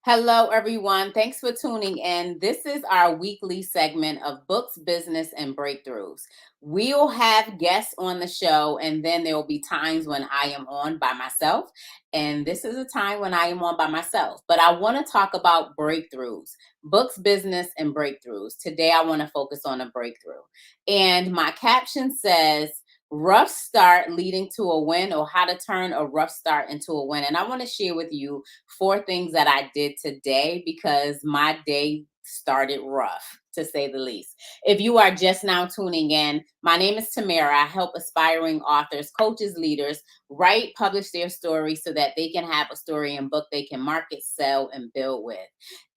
Hello, everyone. Thanks for tuning in. This is our weekly segment of books, business, and breakthroughs. We'll have guests on the show, and then there will be times when I am on by myself. And this is a time when I am on by myself. But I want to talk about breakthroughs, books, business, and breakthroughs. Today, I want to focus on a breakthrough. And my caption says, rough start leading to a win, or how to turn a rough start into a win. And I want to share with you four things that I did today because my day started rough, to say the least. If you are just now tuning in, my name is Tamara. I help aspiring authors, coaches, leaders write, publish their story so that they can have a story and book they can market, sell, and build with.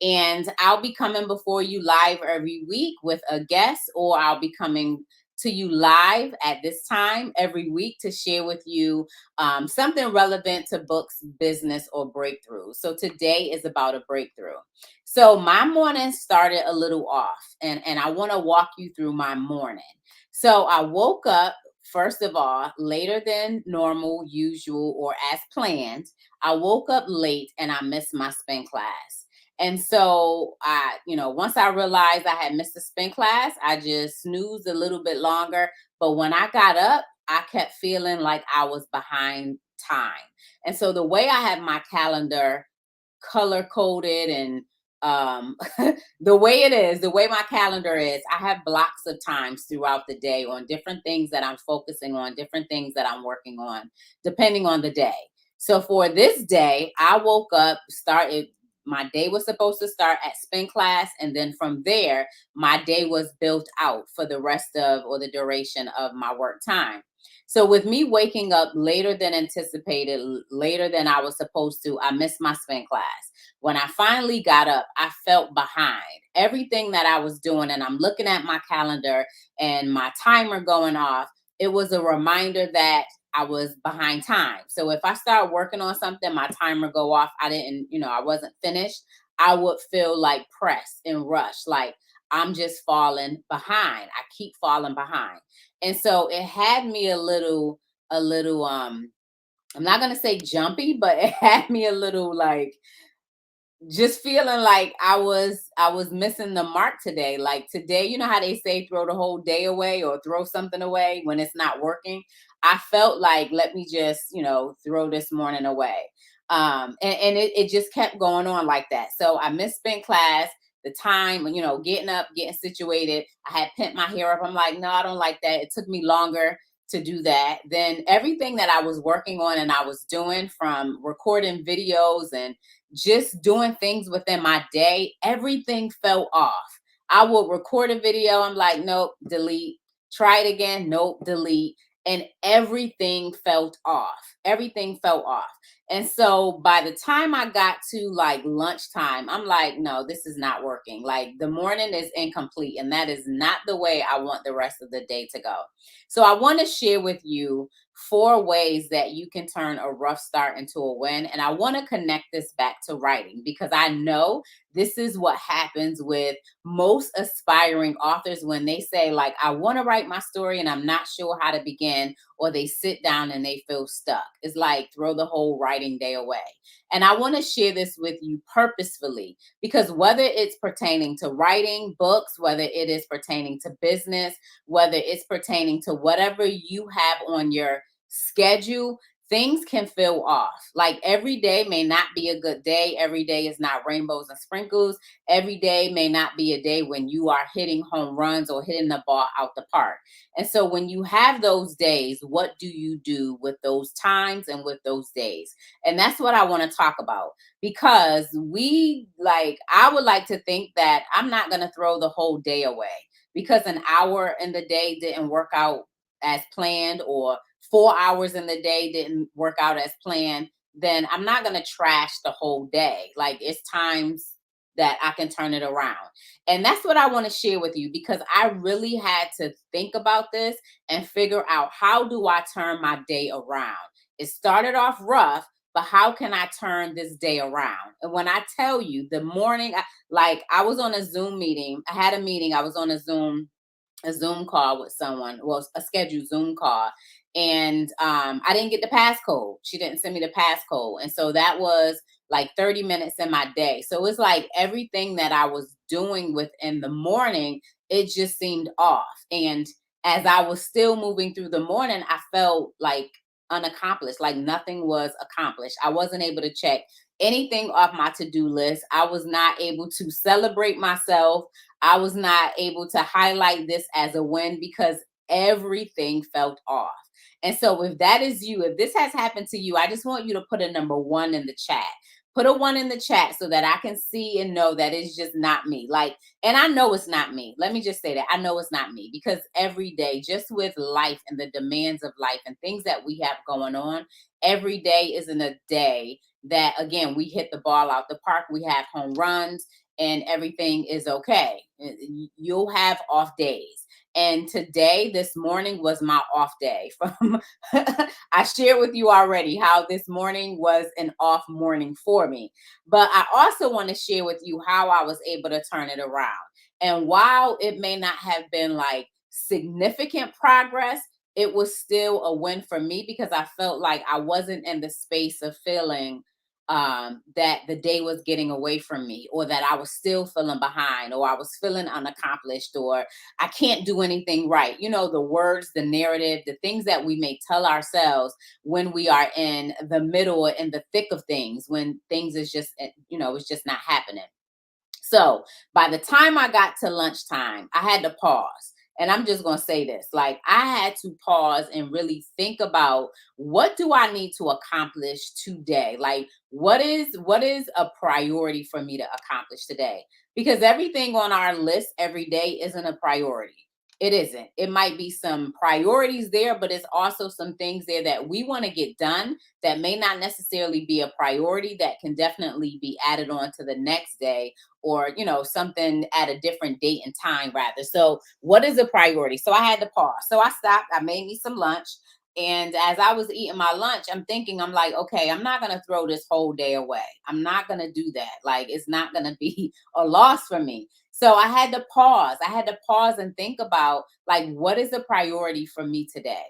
And I'll be coming before you live every week with a guest, or I'll be coming to you live at this time every week to share with you something relevant to books, business, or breakthrough. So today is about a breakthrough. So my morning started a little off, and I want to walk you through my morning. So I woke up, first of all, later than normal, usual, or as planned. I woke up late and I missed my spin class. And so once I realized I had missed the spin class, I just snoozed a little bit longer. But when I got up, I kept feeling like I was behind time. And so the way I have my calendar color coded and um the way my calendar is, I have blocks of times throughout the day on different things that I'm focusing on, different things that I'm working on, depending on the day. So for this day, I woke up, started my day was supposed to start at spin class, and then from there my day was built out for the rest of, or the duration of, my work time. So with me waking up later than anticipated, later than I was supposed to, I missed my spin class. When I finally got up, I felt behind everything that I was doing. And I'm looking at my calendar and my timer going off. It was a reminder that I was behind time. So if I start working on something, my timer go off, I wasn't finished, I would feel like pressed and rushed, like I'm just falling behind. I keep falling behind. And so it had me a little, I'm not gonna say jumpy, but it had me a little like just feeling like I was missing the mark today. Like today, you know how they say throw the whole day away or throw something away when it's not working. I felt like, let me just, throw this morning away. And it just kept going on like that. So I missed spent class, the time, getting up, getting situated. I had pent my hair up. I'm like, no, I don't like that. It took me longer to do that. Then everything that I was working on and I was doing, from recording videos and just doing things within my day, everything fell off. I will record a video. I'm like, nope, delete. Try it again. Nope, delete. And everything felt off. Everything fell off. And so by the time I got to like lunchtime, I'm like, no, this is not working. Like the morning is incomplete. And that is not the way I want the rest of the day to go. So I want to share with you four ways that you can turn a rough start into a win. And I want to connect this back to writing because I know this is what happens with most aspiring authors when they say, like, I want to write my story and I'm not sure how to begin, or they sit down and they feel stuck. It's like throw the whole writing day away. And I want to share this with you purposefully because whether it's pertaining to writing books, whether it is pertaining to business, whether it's pertaining to whatever you have on your schedule, things can feel off. Like every day may not be a good day. Every day is not rainbows and sprinkles. Every day may not be a day when you are hitting home runs or hitting the ball out the park. And so when you have those days, what do you do with those times and with those days? And that's what I want to talk about because I would like to think that I'm not going to throw the whole day away because an hour in the day didn't work out as planned, or 4 hours in the day didn't work out as planned, then I'm not going to trash the whole day. Like it's times that I can turn it around. And that's what I want to share with you because I really had to think about this and figure out, how do I turn my day around? It started off rough, but how can I turn this day around? And when I tell you the morning, I was on a Zoom meeting, I had a meeting, I was on a Zoom call with someone, well, a scheduled Zoom call. And I didn't get the passcode. She didn't send me the passcode. And so that was like 30 minutes in my day. So it's like everything that I was doing within the morning, it just seemed off. And as I was still moving through the morning, I felt like unaccomplished, like nothing was accomplished. I wasn't able to check anything off my to-do list. I was not able to celebrate myself. I was not able to highlight this as a win because everything felt off. And so if that is you, if this has happened to you, I just want you to put a number 1 in the chat. Put a 1 in the chat so that I can see and know that it's just not me. Like, and I know it's not me. Let me just say that I know it's not me because every day, just with life and the demands of life and things that we have going on, every day isn't a day that, again, we hit the ball out the park. We have home runs and everything is okay. You'll have off days. And today, this morning was my off day. From I shared with you already how this morning was an off morning for me. But I also want to share with you how I was able to turn it around. And while it may not have been like significant progress, it was still a win for me because I felt like I wasn't in the space of feeling that the day was getting away from me, or that I was still feeling behind, or I was feeling unaccomplished, or I can't do anything right. You know, the words, the narrative, the things that we may tell ourselves when we are in the middle or in the thick of things, when things is just, it's just not happening. So by the time I got to lunchtime, I had to pause. And I'm just going to say this, like, I had to pause and really think about, what do I need to accomplish today? Like, what is a priority for me to accomplish today? Because everything on our list every day isn't a priority. It isn't. It might be some priorities there, but it's also some things there that we want to get done that may not necessarily be a priority, that can definitely be added on to the next day, or something at a different date and time rather. So what is a priority? So I had to pause. So I stopped, I made me some lunch, and as I was eating my lunch, I'm thinking, I'm like, okay, I'm not going to throw this whole day away. I'm not going to do that. Like, it's not going to be a loss for me. So I had to pause. I had to pause and think about, like, what is the priority for me today?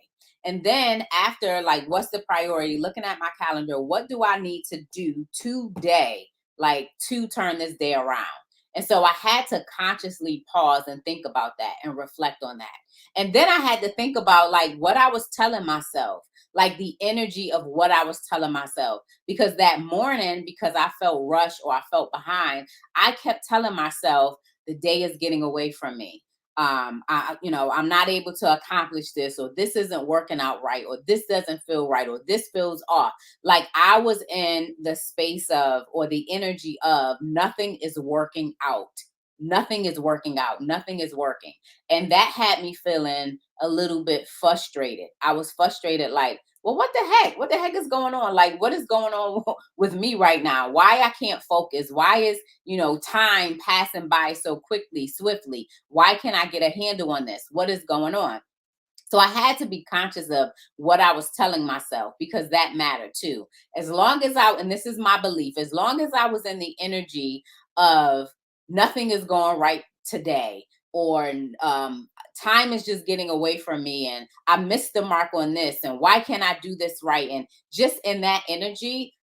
And then after, like, what's the priority? Looking at my calendar, what do I need to do today, like, to turn this day around? And so I had to consciously pause and think about that and reflect on that. And then I had to think about, like, what I was telling myself, like the energy of what I was telling myself. Because that morning, because I felt rushed or I felt behind, I kept telling myself, the day is getting away from me. I'm not able to accomplish this, or this isn't working out right, or this doesn't feel right, or this feels off. Like, I was in the space of, or the energy of, nothing is working out. Nothing is working out. Nothing is working. And that had me feeling a little bit frustrated. I was frustrated, like, well, what the heck? What the heck is going on? Like, what is going on with me right now? Why I can't focus? Why is, time passing by so quickly, swiftly? Why can't I get a handle on this? What is going on? So I had to be conscious of what I was telling myself, because that mattered too. As long as and this is my belief, as long as I was in the energy of, nothing is going right today, or time is just getting away from me, and I missed the mark on this, and why can't I do this right? And just in that energy,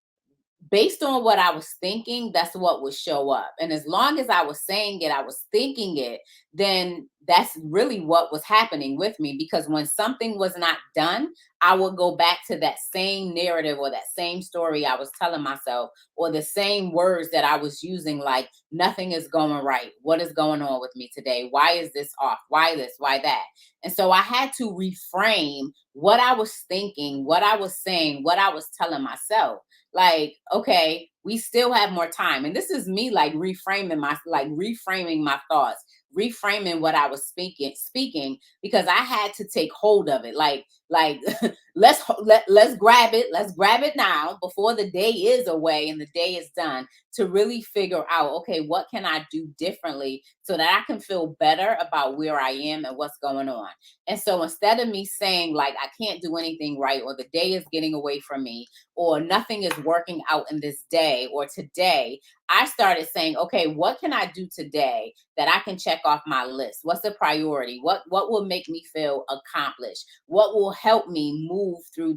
based on what I was thinking, that's what would show up. And as long as I was saying it, I was thinking it, then that's really what was happening with me. Because when something was not done, I would go back to that same narrative, or that same story I was telling myself, or the same words that I was using, like, nothing is going right. What is going on with me today? Why is this off? Why this? Why that? And so I had to reframe what I was thinking, what I was saying, what I was telling myself. Like, okay, we still have more time. And this is me, like, reframing my thoughts, reframing what I was speaking, because I had to take hold of it. Like let's grab it. Let's grab it now before the day is away and the day is done, to really figure out, okay, what can I do differently so that I can feel better about where I am and what's going on. And so instead of me saying, like, I can't do anything right, or the day is getting away from me, or nothing is working out in this day or today, I started saying, okay, what can I do today that I can check off my list? What's the priority? What will make me feel accomplished? What will help me move through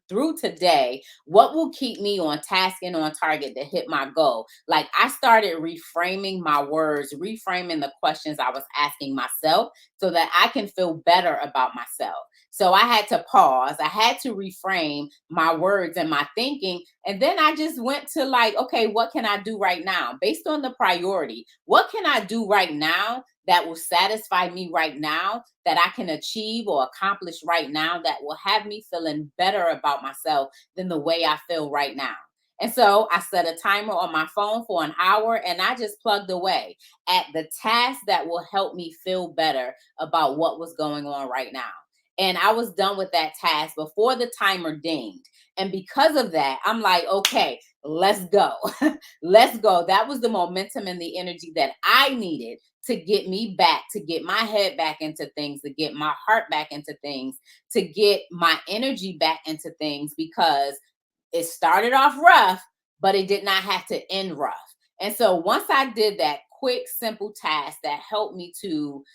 through today, what will keep me on task and on target to hit my goal? Like, I started reframing my words, reframing the questions I was asking myself so that I can feel better about myself. So I had to pause, I had to reframe my words and my thinking. And then I just went to, like, okay, what can I do right now based on the priority? What can I do right now that will satisfy me right now, that I can achieve or accomplish right now, that will have me feeling better about myself than the way I feel right now? And so I set a timer on my phone for an hour, and I just plugged away at the task that will help me feel better about what was going on right now. And I was done with that task before the timer dinged. And because of that, I'm like, okay, let's go. Let's go. That was the momentum and the energy that I needed to get me back, to get my head back into things, to get my heart back into things, to get my energy back into things, because it started off rough, but it did not have to end rough. And so once I did that quick, simple task that helped me to,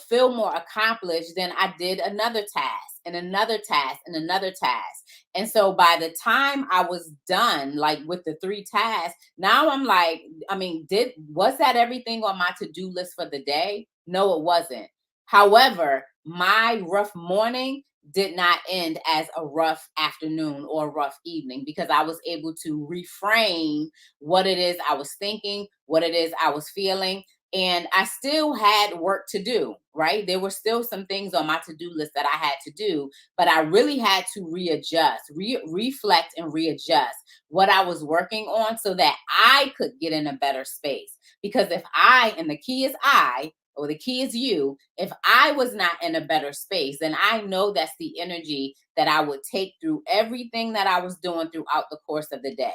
feel more accomplished, then I did another task and another task and another task. And so by the time I was done, like with the three tasks, now I'm like, I mean, was that everything on my to-do list for the day? No, it wasn't. However, my rough morning did not end as a rough afternoon or a rough evening, because I was able to reframe what it is I was thinking, what it is I was feeling. And I still had work to do, right? There were still some things on my to do list that I had to do, but I really had to readjust, reflect, and readjust what I was working on so that I could get in a better space. Because if I, and the key is I, or the key is you, if I was not in a better space, then I know that's the energy that I would take through everything that I was doing throughout the course of the day.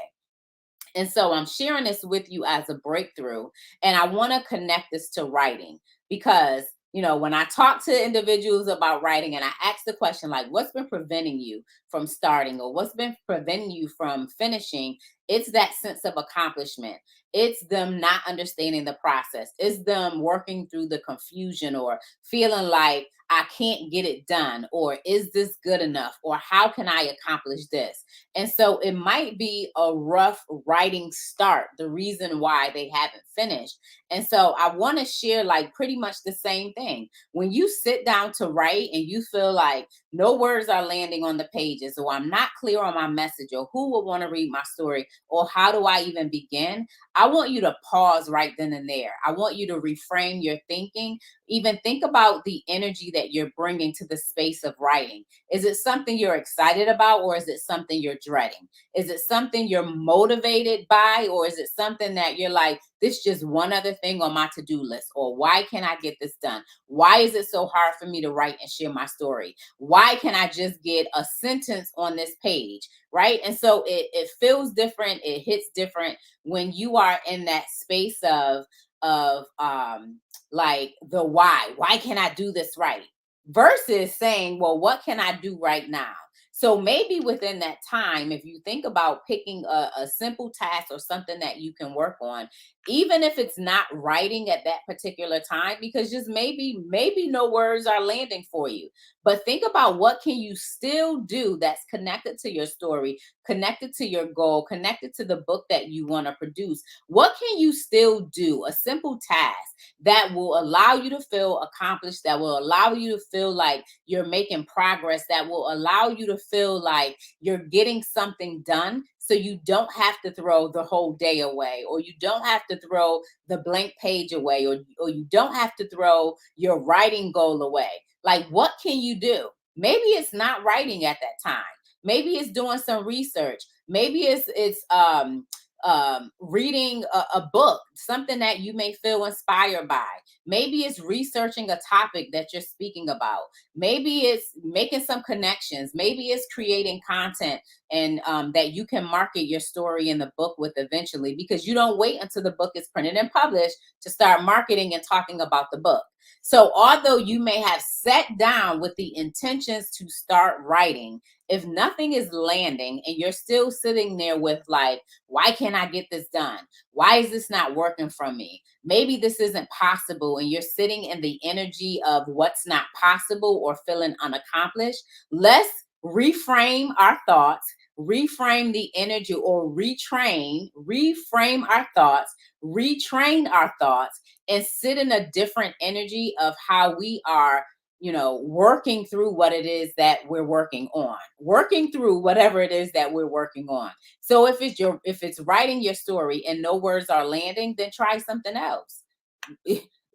And so I'm sharing this with you as a breakthrough. And I want to connect this to writing, because, when I talk to individuals about writing and I ask the question, like, what's been preventing you from starting, or what's been preventing you from finishing? It's that sense of accomplishment. It's them not understanding the process. It's them working through the confusion, or feeling like I can't get it done, or is this good enough, or how can I accomplish this? And so it might be a rough writing start, the reason why they haven't finished. And so I want to share, like, pretty much the same thing. When you sit down to write and you feel like no words are landing on the pages, or I'm not clear on my message, or who will want to read my story, or how do I even begin? I want you to pause right then and there. I want you to reframe your thinking. Even think about the energy that you're bringing to the space of writing. Is it something you're excited about, or is it something you're dreading? Is it something you're motivated by, or is it something that you're like, this just one other thing on my to-do list, or why can't I get this done? Why is it so hard for me to write and share my story? Why can I just get a sentence on this page? Right? And so it feels different, it hits different when you are in that space of like the why can I do this right, versus saying, well, what can I do right now? So maybe within that time, if you think about picking a simple task or something that you can work on, even if it's not writing at that particular time, because just maybe no words are landing for you, but think about what can you still do that's connected to your story, connected to your goal, connected to the book that you want to produce. What can you still do? A simple task that will allow you to feel accomplished, that will allow you to feel like you're making progress, that will allow you to feel like you're getting something done, so you don't have to throw the whole day away, or you don't have to throw the blank page away, or you don't have to throw your writing goal away. Like, what can you do? Maybe it's not writing at that time. Maybe it's doing some research. Maybe it's reading a book, something that you may feel inspired by. Maybe it's researching a topic that you're speaking about. Maybe it's making some connections. Maybe it's creating content, and that you can market your story in the book with eventually, because you don't wait until the book is printed and published to start marketing and talking about the book. So although you may have sat down with the intentions to start writing, if nothing is landing and you're still sitting there with, like, why can't I get this done? Why is this not working for me? Maybe this isn't possible, and you're sitting in the energy of what's not possible or feeling unaccomplished. Let's reframe our thoughts, reframe the energy, or reframe our thoughts, retrain our thoughts, and sit in a different energy of how we are, working through what it is that we're working through whatever it is that we're working on. So if it's writing your story and no words are landing, then try something else.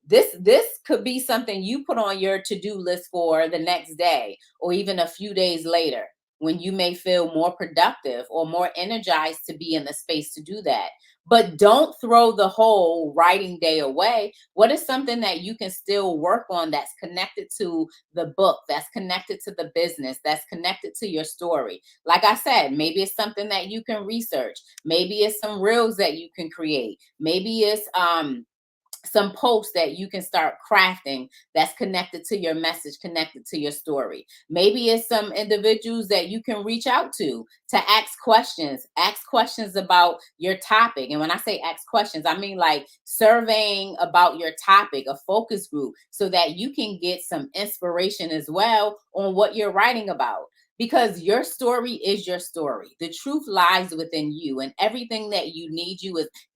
This could be something you put on your to-do list for the next day or even a few days later, when you may feel more productive or more energized to be in the space to do that. But don't throw the whole writing day away. What is something that you can still work on that's connected to the book, that's connected to the business, that's connected to your story? Like I said, maybe it's something that you can research. Maybe it's some reels that you can create. Maybe it's some posts that you can start crafting that's connected to your message, connected to your story. Maybe it's some individuals that you can reach out to ask questions about your topic. And when I say ask questions, I mean like surveying about your topic, a focus group, so that you can get some inspiration as well on what you're writing about. Because your story is your story. The truth lies within you, and everything that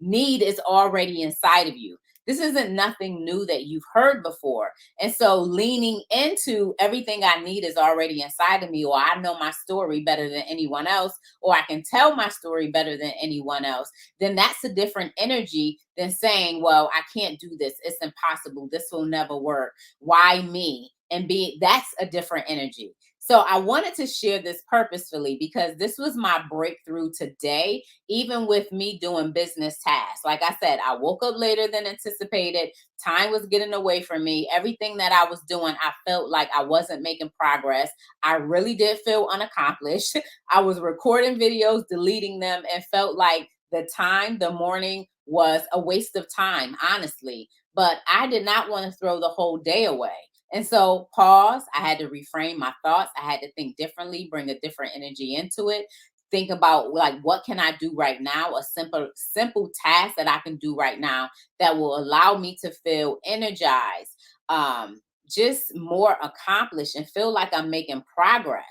need is already inside of you. This isn't nothing new that you've heard before. And so leaning into everything I need is already inside of me, or I know my story better than anyone else, or I can tell my story better than anyone else, then that's a different energy than saying, well, I can't do this. It's impossible. This will never work. Why me? And that's a different energy. So I wanted to share this purposefully because this was my breakthrough today, even with me doing business tasks. Like I said, I woke up later than anticipated. Time was getting away from me. Everything that I was doing, I felt like I wasn't making progress. I really did feel unaccomplished. I was recording videos, deleting them, and felt like the morning was a waste of time, honestly. But I did not want to throw the whole day away. And so, pause. I had to reframe my thoughts. I had to think differently, bring a different energy into it. Think about like, what can I do right now? A simple task that I can do right now that will allow me to feel energized, just more accomplished, and feel like I'm making progress.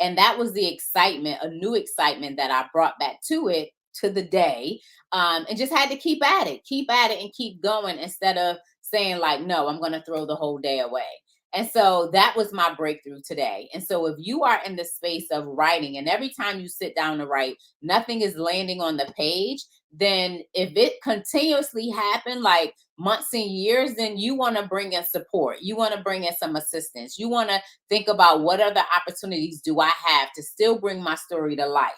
And that was the excitement, a new excitement that I brought back to the day, and just had to keep at it, and keep going instead of saying like, no, I'm going to throw the whole day away. And so that was my breakthrough today. And so if you are in the space of writing, and every time you sit down to write, nothing is landing on the page, then if it continuously happen like months and years, then you want to bring in support. You want to bring in some assistance. You want to think about, what other opportunities do I have to still bring my story to life,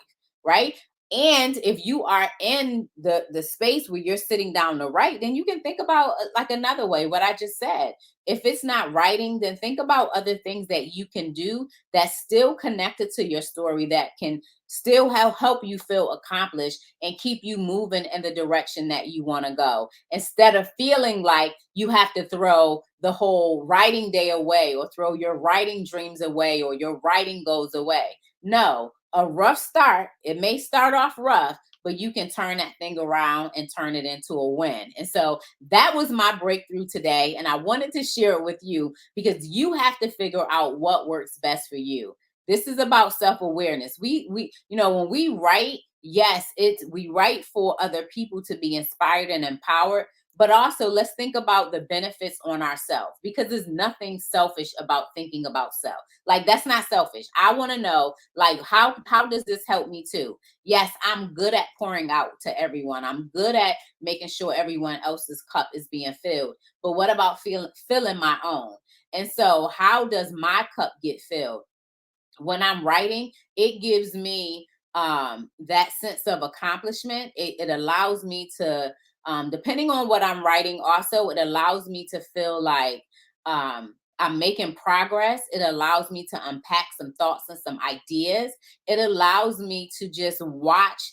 right? And if you are in the space where you're sitting down to write, then you can think about like another way, what I just said. If it's not writing, then think about other things that you can do that's still connected to your story, that can still help you feel accomplished and keep you moving in the direction that you want to go, instead of feeling like you have to throw the whole writing day away, or throw your writing dreams away, or your writing goals away. No, a rough start, it may start off rough, but you can turn that thing around and turn it into a win. And so that was my breakthrough today. And I wanted to share it with you because you have to figure out what works best for you. This is about self-awareness. When we write, yes, we write for other people to be inspired and empowered, but also let's think about the benefits on ourselves, because there's nothing selfish about thinking about self. Like, that's not selfish. I want to know, like, how does this help me too? Yes, I'm good at pouring out to everyone. I'm good at making sure everyone else's cup is being filled. But what about filling my own? And so how does my cup get filled? When I'm writing, it gives me that sense of accomplishment. It allows me to, depending on what I'm writing, also, it allows me to feel like I'm making progress. It allows me to unpack some thoughts and some ideas. It allows me to just watch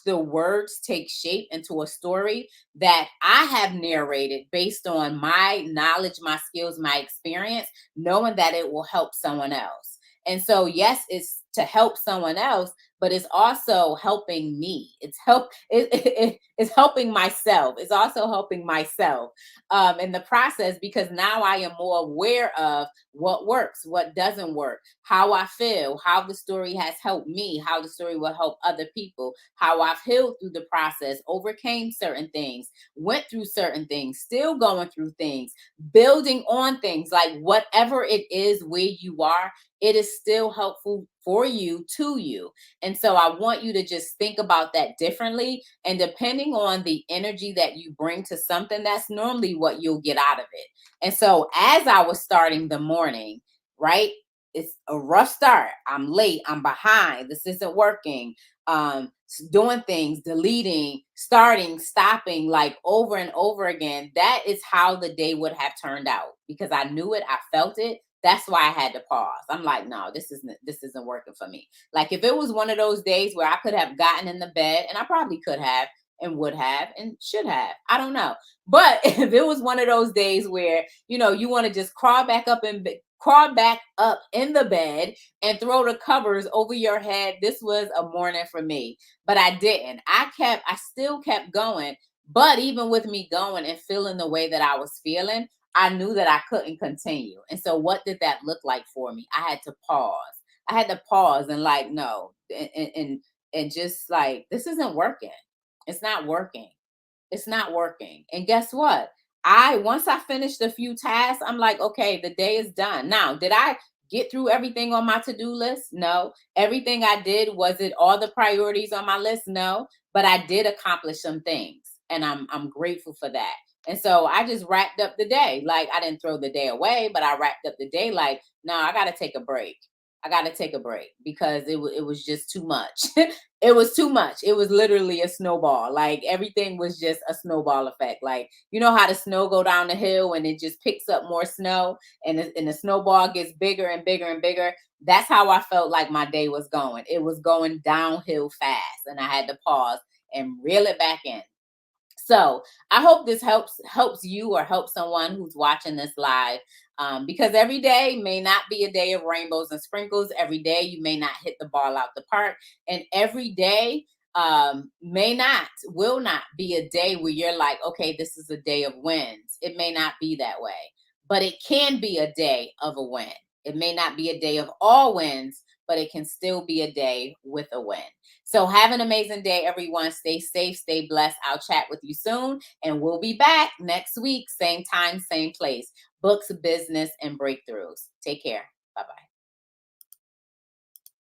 the words take shape into a story that I have narrated based on my knowledge, my skills, my experience, knowing that it will help someone else. And so, yes, it's to help someone else, but it's also helping me. It's helping myself. It's also helping myself in the process, because now I am more aware of what works, what doesn't work, how I feel, how the story has helped me, how the story will help other people, how I've healed through the process, overcame certain things, went through certain things, still going through things, building on things. Like whatever it is where you are, it is still helpful for you, to you. And so I want you to just think about that differently. And depending on the energy that you bring to something, that's normally what you'll get out of it. And so as I was starting the morning, right? It's a rough start. I'm late. I'm behind. This isn't working. Doing things, deleting, starting, stopping, like over and over again. That is how the day would have turned out, because I knew it. I felt it. That's why I had to pause. I'm like, no, this isn't working for me. Like if it was one of those days where I could have gotten in the bed, and I probably could have and would have and should have, I don't know. But if it was one of those days where, you want to just crawl back up in the bed and throw the covers over your head, this was a morning for me. But I didn't. I still kept going. But even with me going and feeling the way that I was feeling, I knew that I couldn't continue. And so what did that look like for me? I had to pause. I had to pause and like, no, and just like, this isn't working. It's not working. It's not working. And guess what? Once I finished a few tasks, I'm like, okay, the day is done. Now, did I get through everything on my to-do list? No. Everything I did, was it all the priorities on my list? No. But I did accomplish some things, and I'm grateful for that. And so I just wrapped up the day. Like I didn't throw the day away, but I wrapped up the day like, no, I got to take a break. I got to take a break because it was just too much. It was too much. It was literally a snowball. Like everything was just a snowball effect. Like, you know how the snow go down the hill and it just picks up more snow, and the snowball gets bigger and bigger and bigger. That's how I felt like my day was going. It was going downhill fast, and I had to pause and reel it back in. So I hope this helps you or helps someone who's watching this live, because every day may not be a day of rainbows and sprinkles. Every day you may not hit the ball out the park, and every day will not be a day where you're like, okay, this is a day of wins. It may not be that way, but it can be a day of a win. It may not be a day of all wins, but it can still be a day with a win. So have an amazing day, everyone. Stay safe, stay blessed. I'll chat with you soon, and we'll be back next week, same time, same place. Books, business, and breakthroughs. Take care. Bye bye.